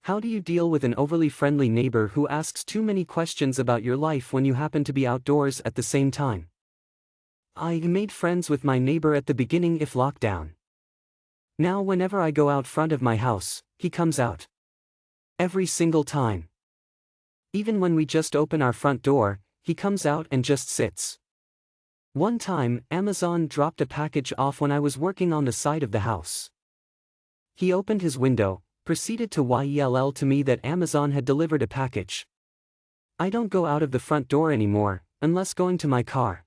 How do you deal with an overly friendly neighbor who asks too many questions about your life when you happen to be outdoors at the same time? I made friends with my neighbor at the beginning of lockdown. Now whenever I go out front of my house, he comes out. Every single time. Even when we just open our front door, he comes out and just sits. One time, Amazon dropped a package off when I was working on the side of the house. He opened his window, proceeded to yell to me that Amazon had delivered a package. I don't go out of the front door anymore, unless going to my car.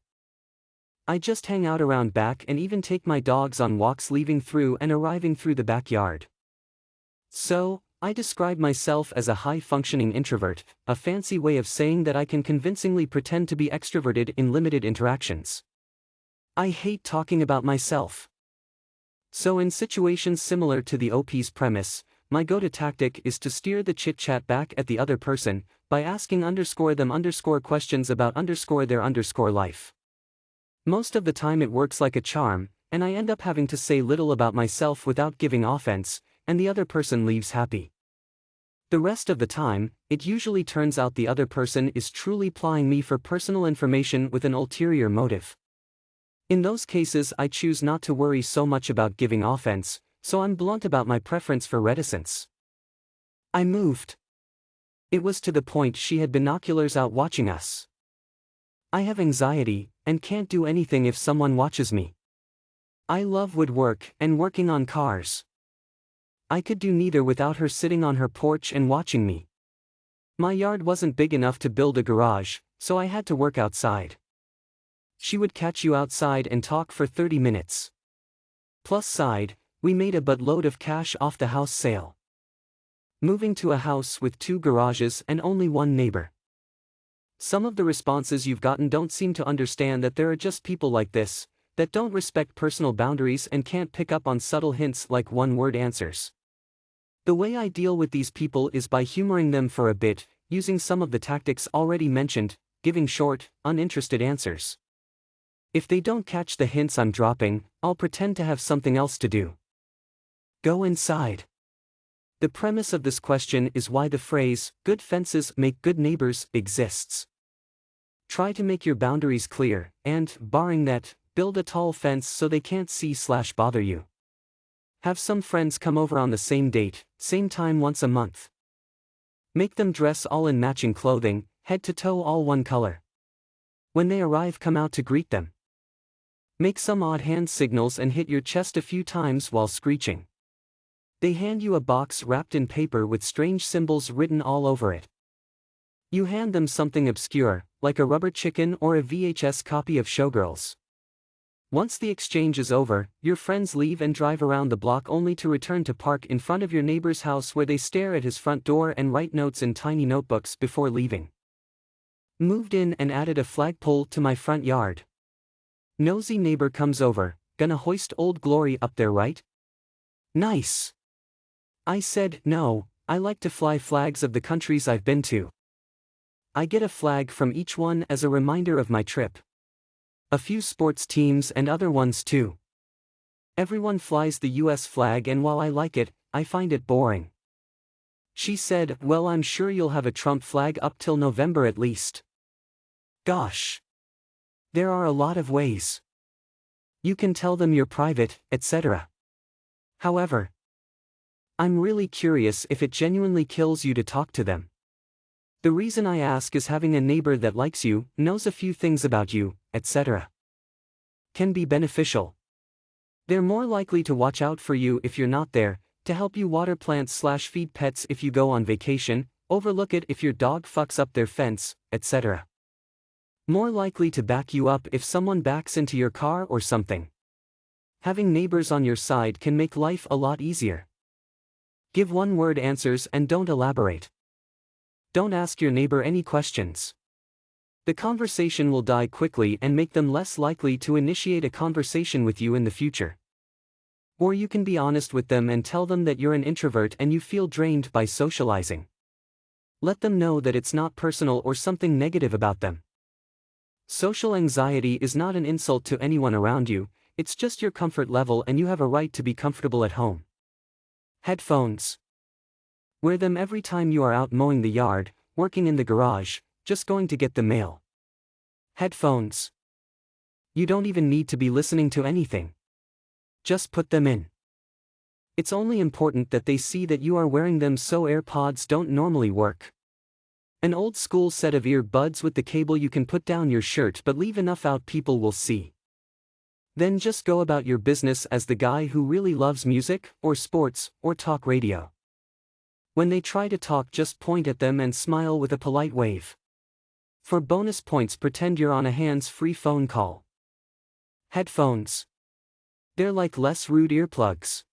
I just hang out around back and even take my dogs on walks leaving through and arriving through the backyard. So, I describe myself as a high-functioning introvert, a fancy way of saying that I can convincingly pretend to be extroverted in limited interactions. I hate talking about myself. So in situations similar to the OP's premise, my go-to tactic is to steer the chit-chat back at the other person, by asking _them questions about their life. Most of the time it works like a charm, and I end up having to say little about myself without giving offense, and the other person leaves happy. The rest of the time, it usually turns out the other person is truly plying me for personal information with an ulterior motive. In those cases I choose not to worry so much about giving offense, so I'm blunt about my preference for reticence. I moved. It was to the point she had binoculars out watching us. I have anxiety, and can't do anything if someone watches me. I love woodwork and working on cars. I could do neither without her sitting on her porch and watching me. My yard wasn't big enough to build a garage, so I had to work outside. She would catch you outside and talk for 30 minutes. Plus side, we made a buttload of cash off the house sale. Moving to a house with 2 garages and only one neighbor. Some of the responses you've gotten don't seem to understand that there are just people like this, that don't respect personal boundaries and can't pick up on subtle hints like one-word answers. The way I deal with these people is by humoring them for a bit, using some of the tactics already mentioned, giving short, uninterested answers. If they don't catch the hints I'm dropping, I'll pretend to have something else to do. Go inside. The premise of this question is why the phrase, "good fences make good neighbors," exists. Try to make your boundaries clear, and, barring that, build a tall fence so they can't see/bother you. Have some friends come over on the same date, same time once a month. Make them dress all in matching clothing, head to toe all one color. When they arrive, come out to greet them. Make some odd hand signals and hit your chest a few times while screeching. They hand you a box wrapped in paper with strange symbols written all over it. You hand them something obscure, like a rubber chicken or a VHS copy of Showgirls. Once the exchange is over, your friends leave and drive around the block only to return to park in front of your neighbor's house where they stare at his front door and write notes in tiny notebooks before leaving. Moved in and added a flagpole to my front yard. Nosy neighbor comes over, gonna hoist Old Glory up there, right? Nice. I said, no, I like to fly flags of the countries I've been to. I get a flag from each one as a reminder of my trip. A few sports teams and other ones too. Everyone flies the US flag, and while I like it, I find it boring. She said, well, I'm sure you'll have a Trump flag up till November at least. Gosh. There are a lot of ways. You can tell them you're private, etc. However, I'm really curious if it genuinely kills you to talk to them. The reason I ask is having a neighbor that likes you, knows a few things about you, etc. can be beneficial. They're more likely to watch out for you if you're not there, to help you water plants/feed pets if you go on vacation, overlook it if your dog fucks up their fence, etc. More likely to back you up if someone backs into your car or something. Having neighbors on your side can make life a lot easier. Give one-word answers and don't elaborate. Don't ask your neighbor any questions. The conversation will die quickly and make them less likely to initiate a conversation with you in the future. Or you can be honest with them and tell them that you're an introvert and you feel drained by socializing. Let them know that it's not personal or something negative about them. Social anxiety is not an insult to anyone around you, it's just your comfort level and you have a right to be comfortable at home. Headphones. Wear them every time you are out mowing the yard, working in the garage, just going to get the mail. Headphones. You don't even need to be listening to anything. Just put them in. It's only important that they see that you are wearing them, so AirPods don't normally work. An old school set of earbuds with the cable you can put down your shirt but leave enough out people will see. Then just go about your business as the guy who really loves music, or sports, or talk radio. When they try to talk, just point at them and smile with a polite wave. For bonus points, pretend you're on a hands-free phone call. Headphones. They're like less rude earplugs.